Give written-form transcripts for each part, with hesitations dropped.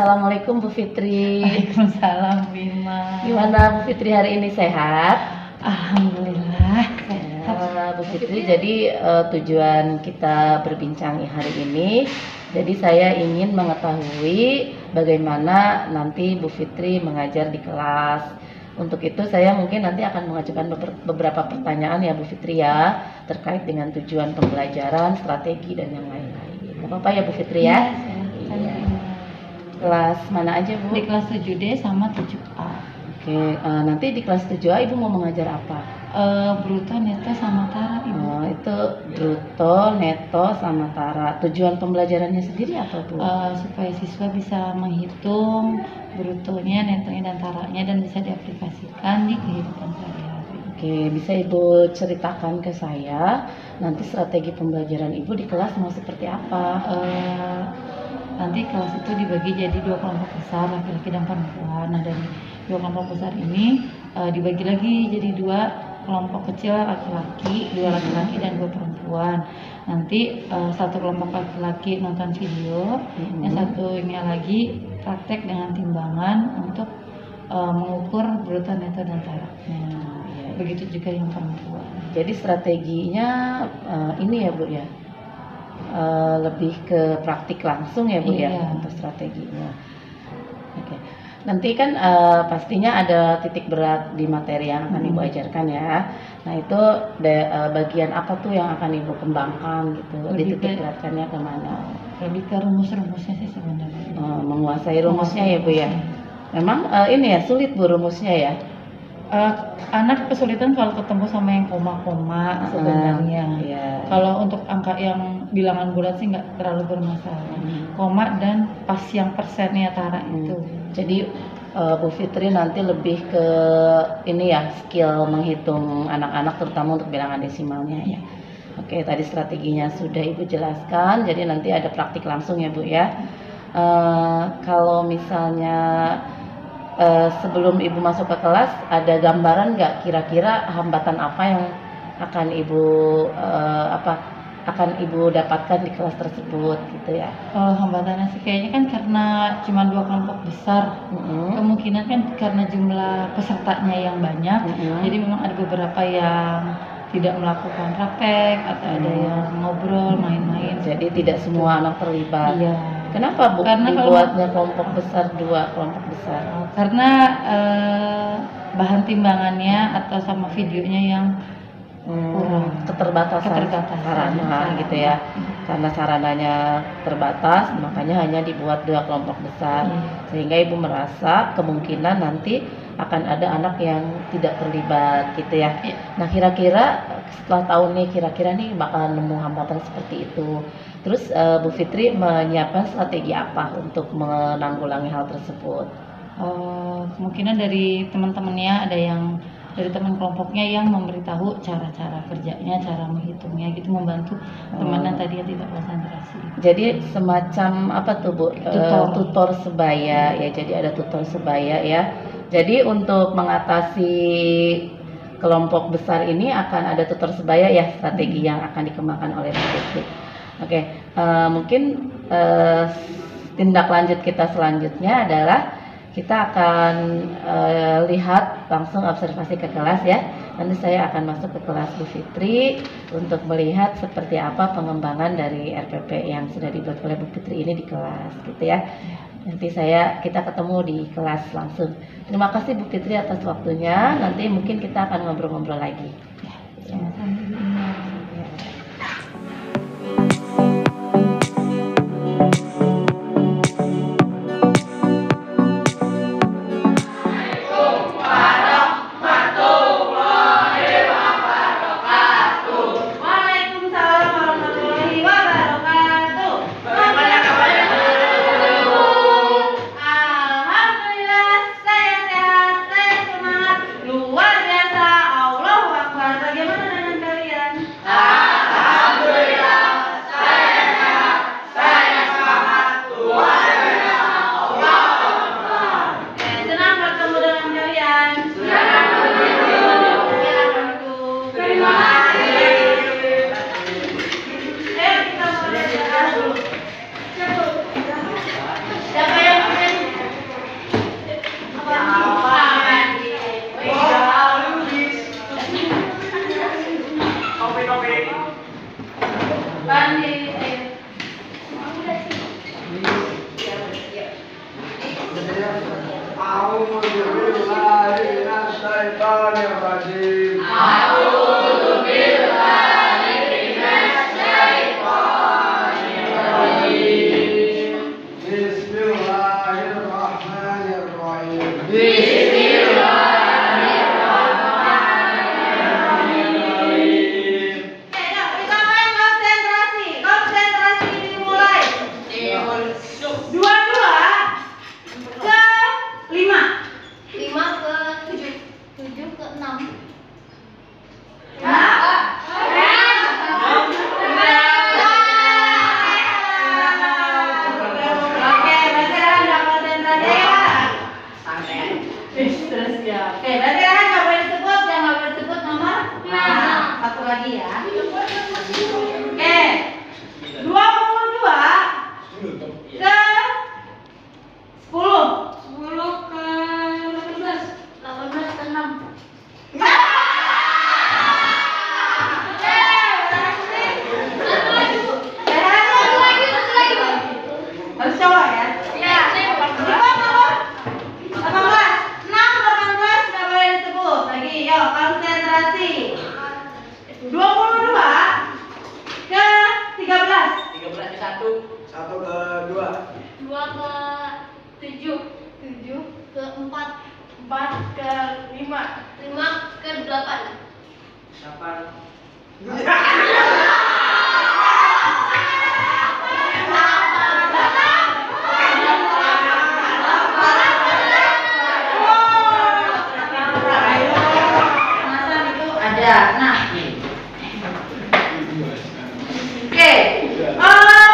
Assalamualaikum Bu Fitri. Waalaikumsalam Bima. Gimana Bu Fitri hari ini, sehat? Alhamdulillah. Bu Fitri, jadi tujuan kita berbincang hari ini, jadi saya ingin mengetahui bagaimana nanti Bu Fitri mengajar di kelas. Untuk itu saya mungkin nanti akan mengajukan beberapa pertanyaan ya Bu Fitri ya, terkait dengan tujuan pembelajaran, strategi dan yang lain-lain. Gak apa-apa ya Bu Fitri ya? Iya. Kelas mana aja Bu? Di kelas 7D sama 7A. Oke, nanti di kelas 7A Ibu mau mengajar apa? Bruto, neto, sama tara Ibu. Itu bruto, neto, sama tara. Tujuan pembelajarannya sendiri apa Bu? Supaya siswa bisa menghitung brutonya, netonya, dan taranya dan bisa diaplikasikan di kehidupan sehari-hari. Oke, bisa Ibu ceritakan ke saya nanti strategi pembelajaran Ibu di kelas mau seperti apa? Nanti kelas itu dibagi jadi 2 kelompok besar, laki-laki dan perempuan. Nah, dari 2 kelompok besar ini dibagi lagi jadi 2 kelompok kecil, laki-laki, 2 laki-laki dan 2 perempuan. Nanti satu kelompok laki-laki nonton video, yang satunya lagi praktek dengan timbangan untuk mengukur bruto, neto, dan tara. Begitu juga yang perempuan. Jadi strateginya ini ya Bu ya, lebih ke praktik langsung ya Bu ya untuk strateginya. Oke. Nanti kan pastinya ada titik berat di materi yang akan Ibu ajarkan ya. Nah itu bagian apa tuh yang akan Ibu kembangkan gitu? Di titik beratkannya kemana? Lebih ke rumus-rumusnya sih sebenarnya. Menguasai rumusnya ya Bu ya. Memang ini ya sulit Bu rumusnya ya. Anak kesulitan kalau ketemu sama yang koma-koma sebenarnya. Kalau untuk angka yang bilangan bulat sih nggak terlalu bermasalah. Koma dan pas yang persennya tara itu. Jadi Bu Fitri nanti lebih ke ini ya, skill menghitung anak-anak terutama untuk bilangan desimalnya ya. Oke, tadi strateginya sudah Ibu jelaskan. Jadi nanti ada praktik langsung ya Bu ya. Kalau misalnya sebelum Ibu masuk ke kelas, ada gambaran nggak kira-kira hambatan apa yang akan Ibu dapatkan di kelas tersebut gitu ya? Hambatannya sih kayaknya kan karena cuma 2 kelompok besar, kemungkinan kan karena jumlah pesertanya yang banyak, jadi memang ada beberapa yang tidak melakukan praktek atau ada yang ngobrol, main-main. Jadi tidak semua anak terlibat. Iya. Kenapa Bu dibuatnya kelompok besar, 2 kelompok besar? Karena bahan timbangannya atau sama videonya yang keterbatasan sarana gitu ya. Karena sarananya terbatas, makanya hanya dibuat 2 kelompok besar. Sehingga Ibu merasa kemungkinan nanti akan ada anak yang tidak terlibat gitu ya. Nah kira-kira setelah tahun nih, kira-kira nih bakalan nemu hambatan seperti itu. Terus Bu Fitri menyiapkan strategi apa untuk menanggulangi hal tersebut? Kemungkinan dari teman-temannya ada yang dari teman kelompoknya yang memberitahu cara-cara kerjanya, cara menghitungnya gitu, membantu temannya tadi yang tidak konsentrasi. Jadi semacam apa tuh Bu? Tutor sebaya ya. Jadi ada tutor sebaya ya. Jadi untuk mengatasi kelompok besar ini akan ada tutor sebaya ya, strategi yang akan dikembangkan oleh Bu Fitri. Oke, mungkin tindak lanjut kita selanjutnya adalah kita akan lihat langsung observasi ke kelas ya. Nanti saya akan masuk ke kelas Bu Fitri untuk melihat seperti apa pengembangan dari RPP yang sudah dibuat oleh Bu Fitri ini di kelas gitu ya. Nanti kita ketemu di kelas langsung. Terima kasih Bu Fitri atas waktunya. Nanti mungkin kita akan ngobrol-ngobrol lagi. Alhamdulillah, saya sehat, saya semangat, luar biasa, Allahu Akbar.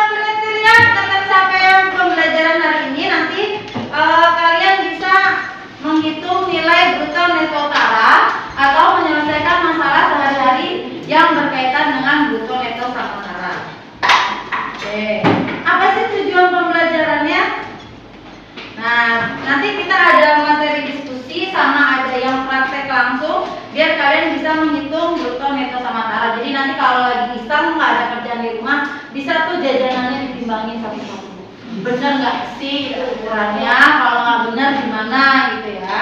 Kriteria ketercapaian pembelajaran hari ini nanti kalian bisa menghitung nilai bruto neto tara atau menyelesaikan masalah sehari-hari yang berkaitan dengan bruto neto sama tara. Oke, apa sih tujuan pembelajarannya? Nah, nanti kita ada materi diskusi sama ada yang praktek langsung biar kalian bisa menghitung bruto neto sama tara. Jadi nanti kalau lagi iseng nggak ada kerjaan di rumah, bisa tuh jajanannya ditimbangin satu-satu. Bener nggak sih ukurannya? Kalau nggak bener gimana gitu ya?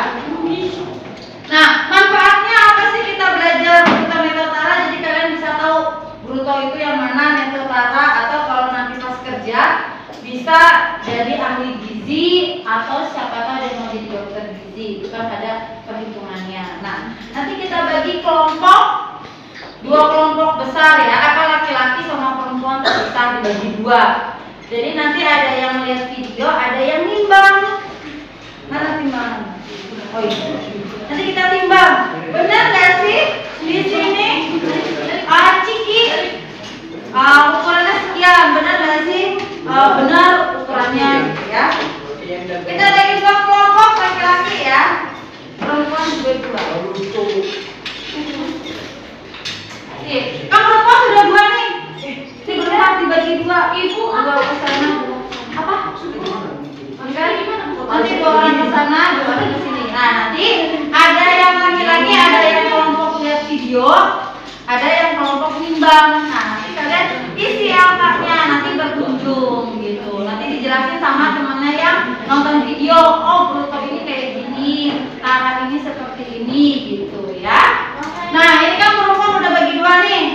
Nah, manfaatnya apa sih kita belajar bruto neto tara? Jadi kalian bisa tahu bruto itu yang mana, neto tara, atau kalau nanti pas kerja bisa jadi ahli gizi atau siapa tahu ada yang mau jadi dokter gizi. Itu kan ada perhitungannya. Nah, nanti kita bagi kelompok, dua kelompok besar ya, apa laki-laki sama perempuan terbesar dibagi dua. Jadi nanti ada yang lihat video, ada yang nimbang. Mana timbangan? Oh iya. Nanti kita timbang. Benar nggak sih di sini? Ciki. Ukurannya sekian. Benar nggak sih? Benar ukurannya gitu ya. Kita bagi dua kelompok laki-laki ya. Perempuan juga dua. Kan perempuan sudah dua nih. Ini benar dibagi dua. Ibu dua ke sana. Apa? Enggak gimana? Nanti dua orang ke sana, dua orang ke sini. Nah, nanti ada yang laki-laki, ada yang kelompok lihat video, ada yang kelompok nimbang. Nah, nanti kalian isi angkanya, nanti berkunjung gitu. Nanti dijelasin sama temennya yang nonton video. Oh, bruto ini kayak gini, tara ini seperti ini gitu ya. Nah, ini kan perempuan udah bagi dua nih.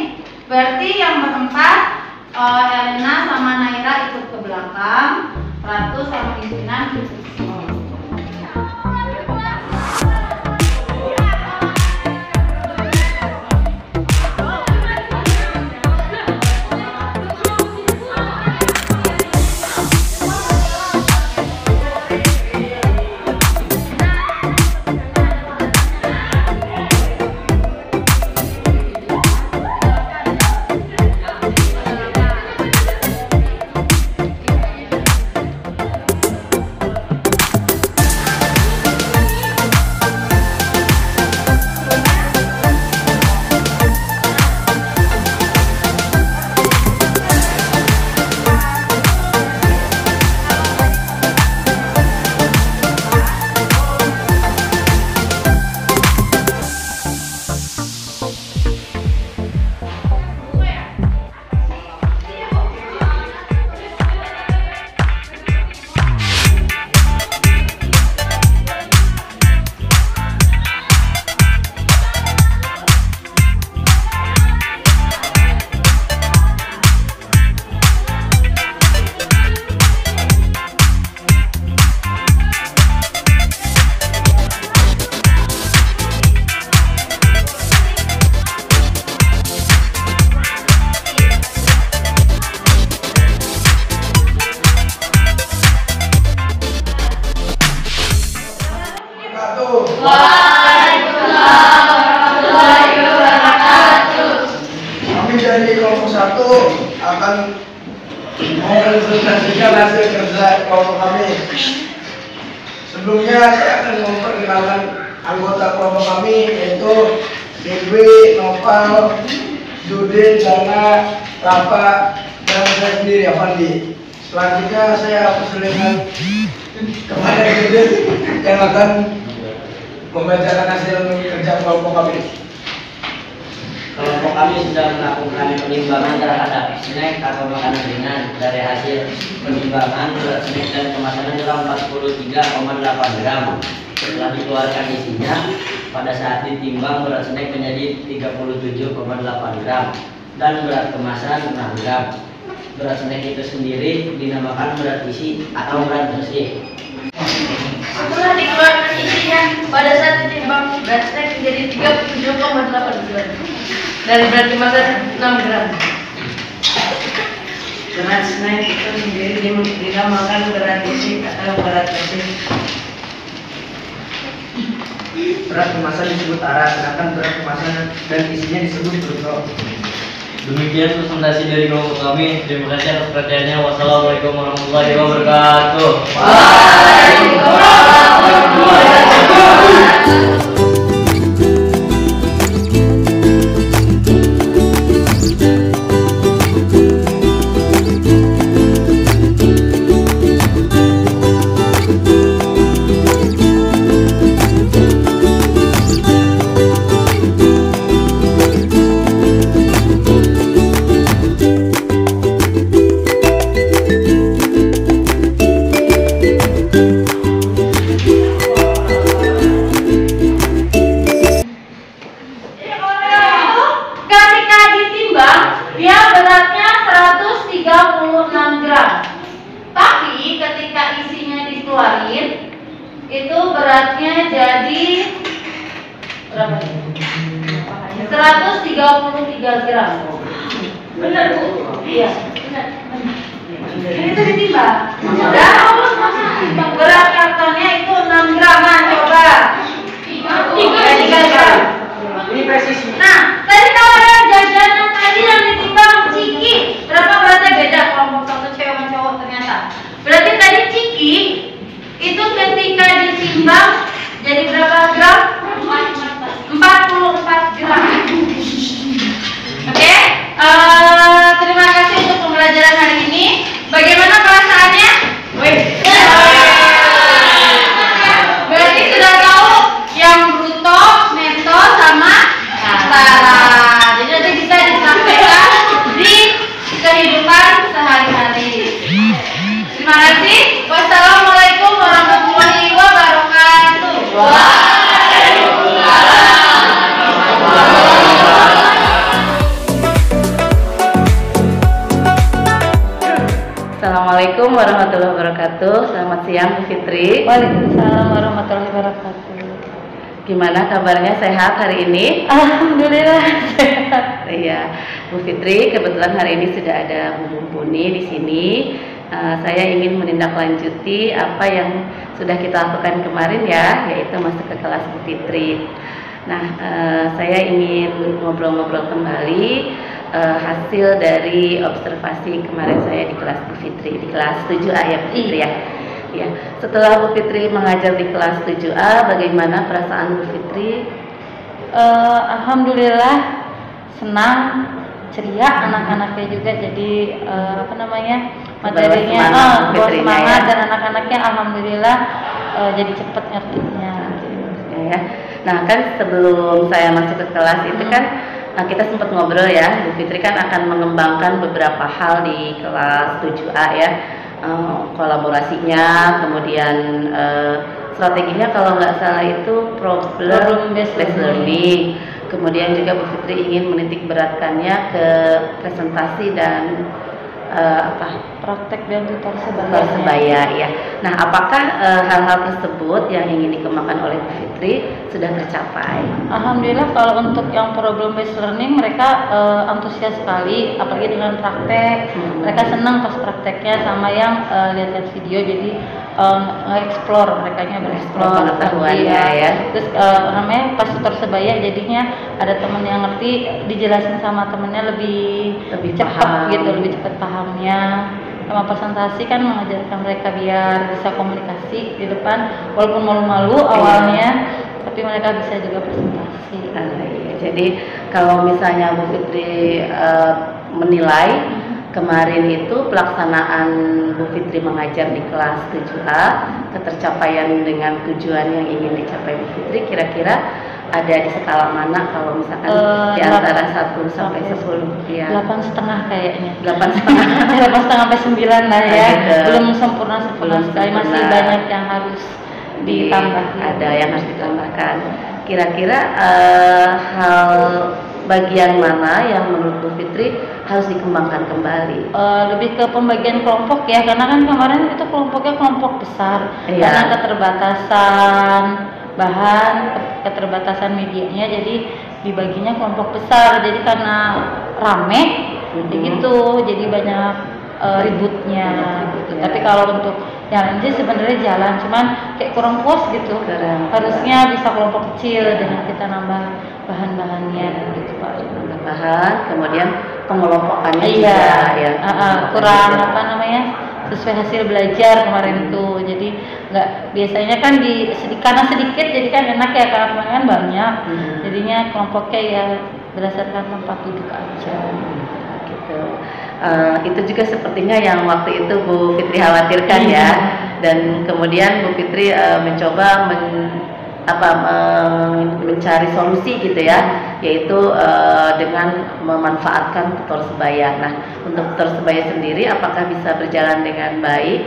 Berarti yang berempat Elena sama Naira ikut ke belakang, Ratu sama Insinan ikut ke sini. menyaksikan hasil kerja kelompok kami. Sebelumnya saya akan memperkenalkan anggota kelompok kami, yaitu Dewi, Noval, Dudin, Dana, Rafa, dan saya sendiri, Avandi. Selanjutnya saya persilakan kepada Dudin yang akan membacakan hasil kerja kelompok kami. Kelompok kami sudah melakukan penimbangan terhadap snack atau makanan ringan. Dari hasil penimbangan berat snack dan kemasan adalah 43,8 gram. Setelah dikeluarkan isinya, pada saat ditimbang berat snack menjadi 37,8 gram dan berat kemasan 6 gram. Berat snack itu sendiri dinamakan berat isi atau berat bersih. Setelah dikeluarkan isinya, pada saat ditimbang berat snack menjadi 37,8 gram dari berat kemasan 6 gram. Berat snack itu sendiri dinamakan berat isi atau berat bersih. Berat kemasan disebut arah, sedangkan berat kemasan dan isinya disebut bruto. Demikian presentasi dari kelompok kami. Terima kasih atas perhatiannya. Wassalamualaikum warahmatullahi wabarakatuh. Ketika ditimbang, dia beratnya 136 gram. Tapi ketika isinya dikeluarin, itu beratnya jadi berapa? 133 gram. Benar, Bu? Iya, benar. Ini itu ditimbang. Dan berat kartonnya itu 6 graman, coba. 3 gram. Ini presisi. Nah, tadi kalau ada jajanan tadi yang ditimbang ciki, berapa beratnya beda kelompok satu cewek sama cowok ternyata. Berarti tadi ciki itu ketika ditimbang jadi berapa gram? 44 gram. Oke, terima kasih untuk pembelajaran hari ini. Bagaimana perasaannya? Wih. Berarti sudah tahu yang bruto, neto, sama kasara. Jadi nanti bisa dipraktekkan di kehidupan sehari-hari. Terima kasih. Wassalamualaikum warahmatullahi wabarakatuh. Assalamualaikum warahmatullahi wabarakatuh. Selamat siang Bu Fitri. Waalaikumsalam warahmatullahi wabarakatuh. Gimana kabarnya, sehat hari ini? Alhamdulillah sehat. Iya, Bu Fitri, kebetulan hari ini sudah ada Bu Mumpuni di sini. Saya ingin menindaklanjuti apa yang sudah kita lakukan kemarin ya, yaitu masuk ke kelas Bu Fitri. Nah, saya ingin ngobrol-ngobrol kembali hasil dari observasi kemarin saya di kelas Bu Fitri, di kelas 7A ya Bu Fitri ya. Ya, setelah Bu Fitri mengajar di kelas 7A, bagaimana perasaan Bu Fitri? Alhamdulillah senang, ceria, anak-anaknya juga jadi materinya bawa semangat dan anak-anaknya alhamdulillah jadi cepat ngertinya. Ya. Nah, kan sebelum saya masuk ke kelas itu kan kita sempat ngobrol ya, Bu Fitri kan akan mengembangkan beberapa hal di kelas 7A ya. Kolaborasinya, kemudian strateginya kalau nggak salah itu problem based learning. Kemudian juga Bu Fitri ingin menitik beratkannya ke presentasi dan praktek dan tutor sebaya ya. Nah, apakah hal-hal tersebut yang ingin dikembangkan oleh Bu Fitri sudah tercapai? Alhamdulillah kalau untuk yang problem based learning mereka antusias sekali, apalagi dengan praktek. Mereka senang pas prakteknya sama yang lihat-lihat video, jadi nge-explore, mereka bereksplor pengetahuannya ya. Terus namanya pas tutor sebaya jadinya ada temen yang ngerti, dijelasin sama temennya lebih cepat gitu, lebih cepat pahamnya. sama presentasi kan mengajarkan mereka biar bisa komunikasi di depan, walaupun malu-malu awalnya, tapi mereka bisa juga presentasi. Iya. Jadi kalau misalnya Bu Fitri menilai kemarin itu pelaksanaan Bu Fitri mengajar di kelas 7A, ketercapaian dengan tujuan yang ingin dicapai Bu Fitri kira-kira ada di skala mana kalau misalkan di antara 1 sampai 10 ya? 8,5 kayaknya. 8,5. 8,5 sampai 9 lah ya. Gitu. Belum sempurna sekali, masih banyak yang harus ditambah. Ada yang harus ditambahkan. Kira-kira hal bagian mana yang menurut Bu Fitri harus dikembangkan kembali? Lebih ke pembagian kelompok ya, karena kan kemarin itu kelompoknya kelompok besar, karena keterbatasan bahan, keterbatasan medianya, jadi dibaginya kelompok besar. Jadi karena rame, gitu, jadi banyak ributnya. Gitu. Tapi kalau untuk yang lain sih sebenarnya jalan, cuman kayak kurang puas gitu. Harusnya bisa kelompok kecil dengan kita nambah bahan-bahannya gitu Pak. Nambah bahan, kemudian pengelompokannya Iya, ya. kurang apa namanya, sesuai hasil belajar kemarin itu. Jadi nggak, biasanya kan karena sedikit jadi kan enak ya, karena kemarin kan banyak. Jadinya kelompoknya ya berdasarkan tempat duduk aja. Gitu. Itu juga sepertinya yang waktu itu Bu Fitri khawatirkan ya, dan kemudian Bu Fitri mencoba mencari solusi gitu ya, yaitu dengan memanfaatkan tutor sebaya. Nah, untuk tutor sebaya sendiri apakah bisa berjalan dengan baik?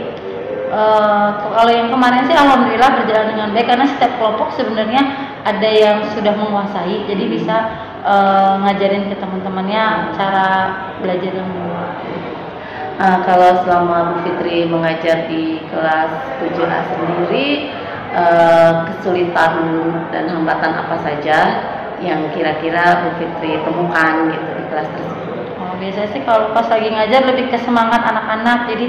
Kalau yang kemarin sih alhamdulillah berjalan dengan baik, karena setiap kelompok sebenarnya ada yang sudah menguasai, jadi bisa ngajarin ke teman-temannya cara belajar yang benar. Kalau selama Bu Fitri mengajar di kelas 7A sendiri, kesulitan dan hambatan apa saja yang kira-kira Bu Fitri temukan gitu di kelas tersebut? Biasanya sih kalau pas lagi ngajar lebih ke semangat anak-anak, jadi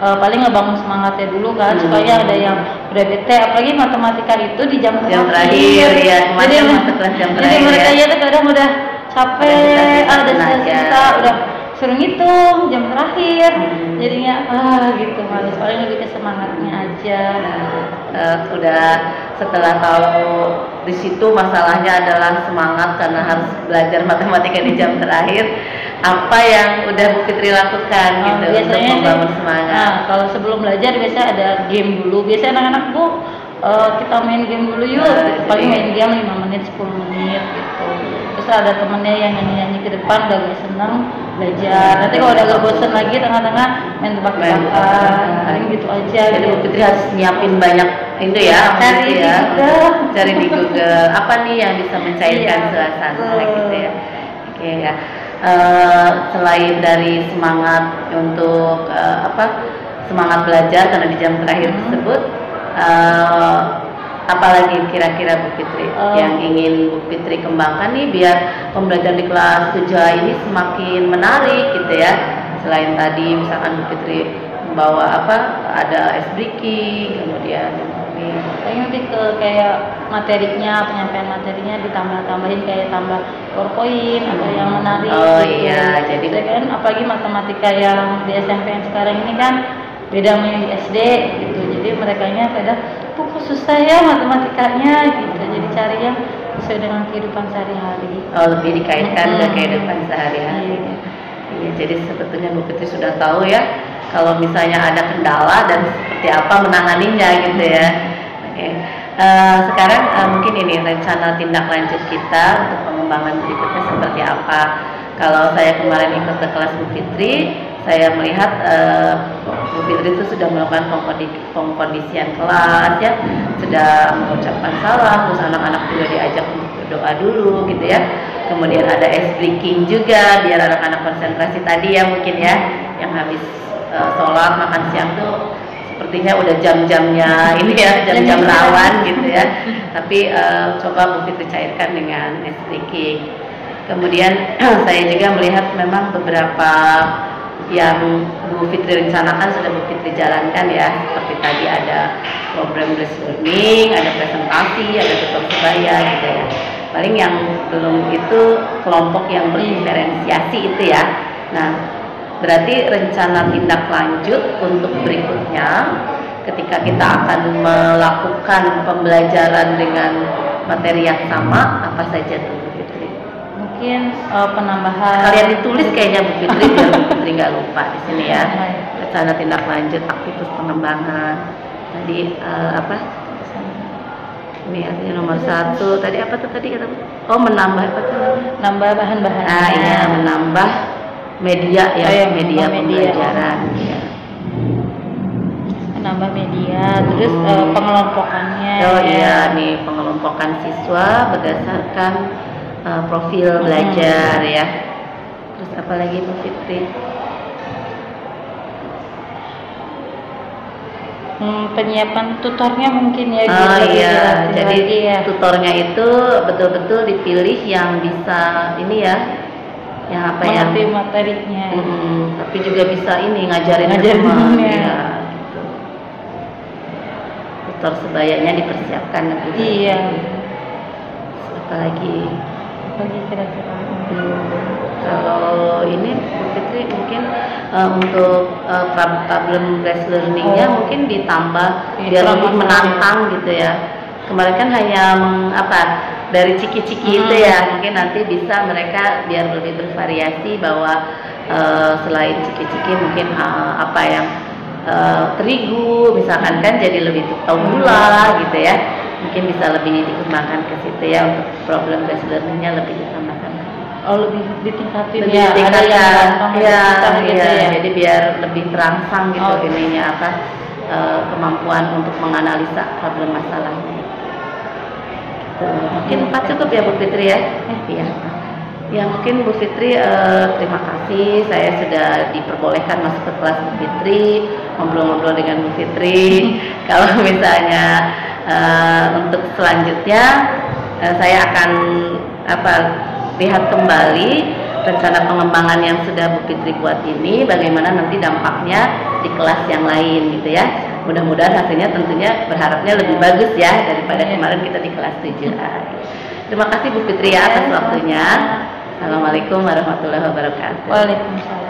paling ngebangun semangatnya dulu kan, supaya ada yang udah bete, apalagi matematika itu di jam terakhir ya, kemarin masuk kelas jam terakhir. Jadi mereka ya kadang udah capek, udah susah, udah suruh ngitung jam terakhir, jadinya gitu males, paling lebih ke semangatnya aja. Udah setelah tahu di situ masalahnya adalah semangat karena harus belajar matematika di jam terakhir, apa yang udah Bu Fitri lakukan gitu untuk membangun semangat? Kalau sebelum belajar biasanya ada game dulu, biasanya anak-anak Bu kita main game dulu yuk, paling main game 5 menit 10 menit gitu. Terus ada temennya yang nyanyi-nyanyi ke depan, udah gak seneng belajar. Nanti kalau udah gak bosen lagi tengah-tengah main tebak-tebakan, paling gitu aja. Jadi Bu Fitri harus nyiapin banyak itu ya, cari di Google apa nih yang bisa mencairkan suasana gitu ya. Oke ya. Selain dari semangat untuk semangat belajar karena di jam terakhir tersebut, apalagi kira-kira Bu Fitri yang ingin Bu Fitri kembangkan nih biar pembelajaran di kelas 7A ini semakin menarik gitu ya? Selain tadi misalkan Bu Fitri membawa ada ice breaking, kemudian Kayaknya lebih ke kayak materinya, penyampaian materinya ditambah-tambahin, kayak tambah PowerPoint atau yang menarik. Iya, jadi kan apalagi matematika yang di SMP yang sekarang ini kan beda sama yang di SD gitu. Jadi merekanya kadang kok susah ya matematikanya gitu. Jadi cari yang sesuai dengan kehidupan sehari-hari. Lebih dikaitkan ke kehidupan sehari-hari. Iya, jadi sebetulnya Bu Fitri sudah tahu ya kalau misalnya ada kendala dan seperti apa menanganinya gitu ya. Oke. Sekarang mungkin ini rencana tindak lanjut kita untuk pengembangan berikutnya seperti apa. Kalau saya kemarin ikut ke kelas Bu Fitri, saya melihat Bu Fitri itu sudah melakukan pengkondisian kelas ya, sudah mengucapkan salam, terus anak-anak juga diajak untuk berdoa dulu gitu ya. Kemudian ada ice breaking juga biar anak-anak konsentrasi tadi ya mungkin ya, yang habis sholat makan siang tuh sepertinya udah jam-jamnya ini ya, jam-jam rawan gitu ya. Tapi coba Bu Fitri cairkan dengan ice breaking. Kemudian saya juga melihat memang beberapa yang Bu Fitri rencanakan sudah Bu Fitri jalankan ya, seperti tadi ada program Blast Learning, ada presentasi, ada tutor sebaya gitu ya. Paling yang belum itu kelompok yang berdiferensiasi itu ya. Nah, Berarti rencana tindak lanjut untuk berikutnya ketika kita akan melakukan pembelajaran dengan materi yang sama, apa saja tuh Bu Fitri? Mungkin penambahan. Kalian ditulis kayaknya Bu Fitri biar Bu Fitri nggak lupa di sini ya. Rencana tindak lanjut aktivitas pengembangan. Tadi apa? Ini artinya nomor 1. Tadi apa tuh tadi kata Bu? Oh, menambah apa tuh? Nambah bahan-bahan. Ah iya, menambah media ya, media pembelajaran. Ya. Menambah media, terus pengelompokannya. Oh iya, nih pengelompokan siswa berdasarkan profil belajar ya. Terus apa lagi Bu Fitri? Penyiapan tutornya mungkin ya. Oh iya, jadi ya. tutornya itu betul-betul dipilih yang bisa ini ya, yang apa ya? Mengerti materinya. Tapi juga bisa ini ngajarin Ngajarin semua. ya. Ya, gitu. Tutor sebayanya dipersiapkan nanti. Iya. Apa lagi? Bagi kira-kira. Kalau ini Bu Fitri mungkin untuk problem based learningnya mungkin ditambah biar lebih menantang gitu ya. Kemarin kan hanya dari ciki-ciki itu ya, mungkin nanti bisa mereka biar lebih bervariasi bahwa selain ciki-ciki mungkin apa yang terigu misalkan kan jadi lebih tahu gula gitu ya, mungkin bisa lebih dikembangkan ke situ ya untuk problem based learningnya lebih ditambahkan. Oh, lebih ditingkatin Lebih ya. ditingkatkan. Ada yang Iya, gitu ya. jadi biar lebih terangsang gitu Oh. ininya kemampuan untuk menganalisa problem masalahnya. Gitu. Mungkin 4 cukup ya Bu Fitri ya? Iya. Ya mungkin Bu Fitri terima kasih saya sudah diperbolehkan masuk ke kelas Bu Fitri, ngobrol-ngobrol dengan Bu Fitri. Kalau misalnya untuk selanjutnya saya akan lihat kembali rencana pengembangan yang sudah Bu Fitri buat ini, bagaimana nanti dampaknya di kelas yang lain gitu ya. Mudah-mudahan hasilnya tentunya berharapnya lebih bagus ya daripada kemarin kita di kelas 7A. Terima kasih Bu Fitri ya atas waktunya. Assalamualaikum warahmatullahi wabarakatuh. Waalaikumsalam.